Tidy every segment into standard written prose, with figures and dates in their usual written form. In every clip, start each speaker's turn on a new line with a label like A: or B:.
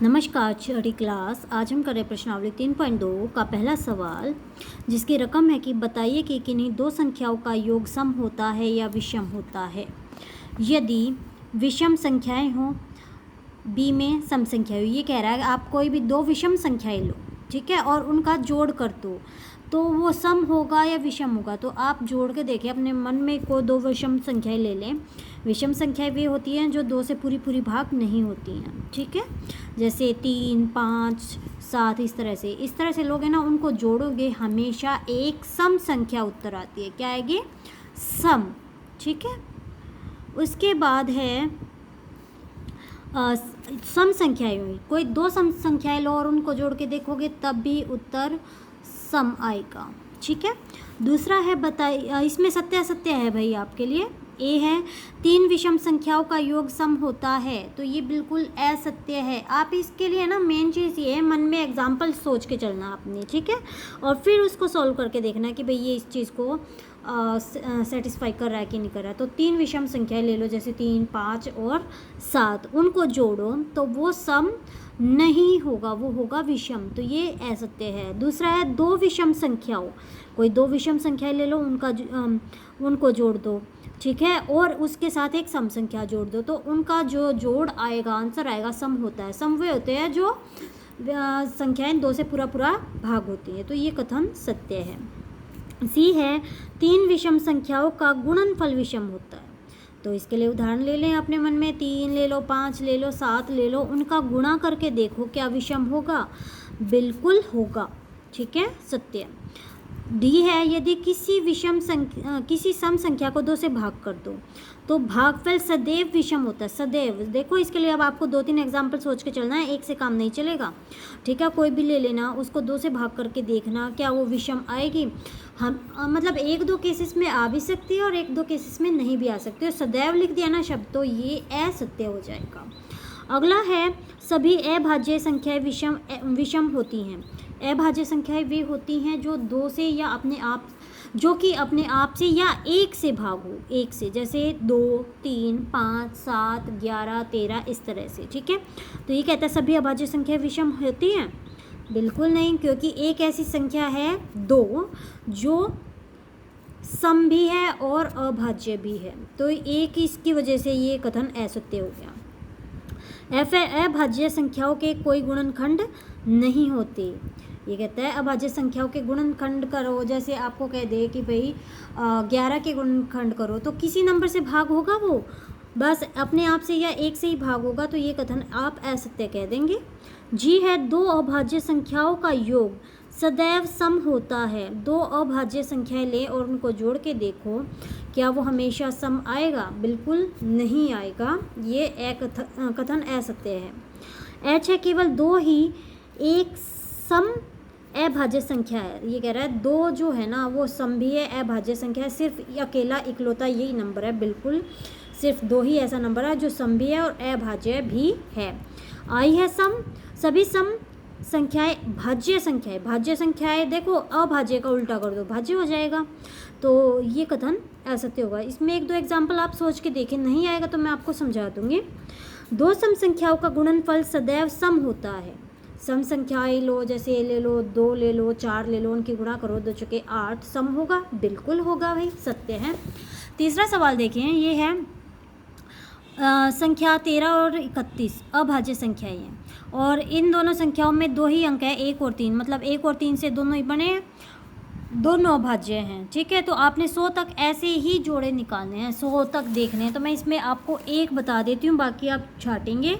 A: नमस्कार छठी क्लास। आज हम कर रहे प्रश्नावली 3.2 का पहला सवाल, जिसकी रकम है कि बताइए कि किन्हीं दो संख्याओं का योग सम होता है या विषम होता है। यदि विषम संख्याएं हों, बी में सम संख्या हो। ये कह रहा है आप कोई भी दो विषम संख्याएं लो, ठीक है, और उनका जोड़ कर दो तो वो सम होगा या विषम होगा। तो आप जोड़ के देखिए, अपने मन में को दो विषम संख्याएं ले लें। विषम संख्याएं वे होती हैं जो दो से पूरी भाग नहीं होती हैं, ठीक है, जैसे 3, 5, 7, इस तरह से लोग हैं ना, उनको जोड़ोगे हमेशा एक सम संख्या उत्तर आती है। क्या आएगी? सम, ठीक है। उसके बाद है सम संख्याएं हुई, कोई दो सम संख्याएं लो और उनको जोड़ के देखोगे तब भी उत्तर सम आएगा, ठीक है। दूसरा है बताइए, इसमें सत्य असत्य है भाई आपके लिए। ए है 3 विषम संख्याओं का योग सम होता है, तो ये बिल्कुल असत्य है। आप इसके लिए ना मेन चीज़ ये है, मन में एग्जाम्पल सोच के चलना आपने, ठीक है, और फिर उसको सॉल्व करके देखना कि भाई ये इस चीज़ को सेटिस्फाई कर रहा है कि नहीं कर रहा है। तो 3 विषम संख्याएं ले लो, जैसे 3, 5 और 7, उनको जोड़ो तो वो सम नहीं होगा, वो होगा विषम। तो ये असत्य है। दूसरा है दो विषम संख्याओं, कोई दो विषम संख्याएं ले लो, उनको जोड़ दो, ठीक है, और उसके साथ एक सम संख्या जोड़ दो, तो उनका जो जोड़ आएगा, आंसर आएगा, सम होता है। सम वे होते हैं जो संख्याएं दो से पूरा भाग होती है। तो ये कथन सत्य है। सी है 3 विषम संख्याओं का गुणनफल विषम होता है। तो इसके लिए उदाहरण ले लें अपने मन में, 3 ले लो, 5 ले लो, 7 ले लो, उनका गुणा करके देखो क्या विषम होगा? बिल्कुल होगा, ठीक है, सत्य। डी है यदि किसी सम संख्या को 2 से भाग कर दो तो भागफल सदैव विषम होता है। सदैव, देखो इसके लिए अब आपको 2-3 एग्जाम्पल सोच के चलना है, एक से काम नहीं चलेगा, ठीक है। कोई भी ले लेना, उसको 2 से भाग करके देखना क्या वो विषम आएगी। हम मतलब 1-2 केसेस में आ भी सकती है और 1-2 केसेस में नहीं भी आ सकती है। सदैव लिख दिया ना शब्द, तो ये असत्य हो जाएगा। अगला है सभी अभाज्य संख्याएं विषम होती हैं। अभाज्य संख्याएं वे होती हैं जो 2 से या अपने आप से या 1 से भाग हो, 1 से, जैसे 2, 3, 5, 7, 11, 13, इस तरह से, ठीक है। तो ये कहता है सभी अभाज्य संख्याएं विषम होती हैं। बिल्कुल नहीं, क्योंकि एक ऐसी संख्या है 2 जो सम भी है और अभाज्य भी है, तो एक इसकी वजह से ये कथन असत्य हो गया। अभाज्य संख्याओं के कोई गुणनखंड नहीं होते। ये कहता है अभाज्य संख्याओं के गुणनखंड करो, जैसे आपको कह दे कि भाई 11 के गुणनखंड करो, तो किसी नंबर से भाग होगा, वो बस अपने आप से या 1 से ही भाग होगा, तो ये कथन आप असत्य कह देंगे। जी है 2 अभाज्य संख्याओं का योग सदैव सम होता है। 2 अभाज्य संख्याएं लें और उनको जोड़ के देखो क्या वो हमेशा सम आएगा? बिल्कुल नहीं आएगा, ये कथन असत्य है। एच है केवल 2 ही एक सम अभाज्य संख्या है। ये कह रहा है 2 जो है ना वो सम भी है, अभाज्य संख्या है, सिर्फ अकेला इकलौता यही नंबर है, बिल्कुल सिर्फ 2 ही ऐसा नंबर है जो सम भी है और अभाज्य भी है। आई है सम, सभी सम संख्याएं भाज्य संख्याएं देखो, अभाज्य का उल्टा कर दो भाज्य हो जाएगा, तो ये कथन असत्य होगा। इसमें 1-2 एग्जाम्पल आप सोच के देखें, नहीं आएगा तो मैं आपको समझा दूंगी। 2 सम संख्याओं का गुणनफल सदैव सम होता है। सम संख्याएं लो, जैसे ले लो 2 ले लो, 4 ले लो, उनकी गुणा करो, 2 चौके 8, सम होगा, बिल्कुल होगा भाई, सत्य है। तीसरा सवाल देखें, ये है संख्या 13 और 31 अभाज्य संख्याएं हैं और इन दोनों संख्याओं में 2 ही अंक है, 1 और 3, मतलब 1 और 3 से दोनों ही बने, दोनों अभाज्य हैं, ठीक है। तो आपने 100 तक ऐसे ही जोड़े निकालने हैं, 100 तक देखने हैं। तो मैं इसमें आपको एक बता देती हूँ, बाकी आप छाटेंगे।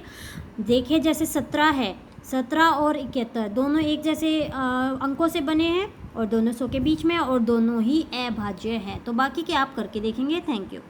A: देखिए जैसे 17 है, 17 और 71 दोनों एक जैसे अंकों से बने हैं और दोनों 100 के बीच में और दोनों ही अभाज्य हैं। तो बाकी के आप करके देखेंगे। Thank you.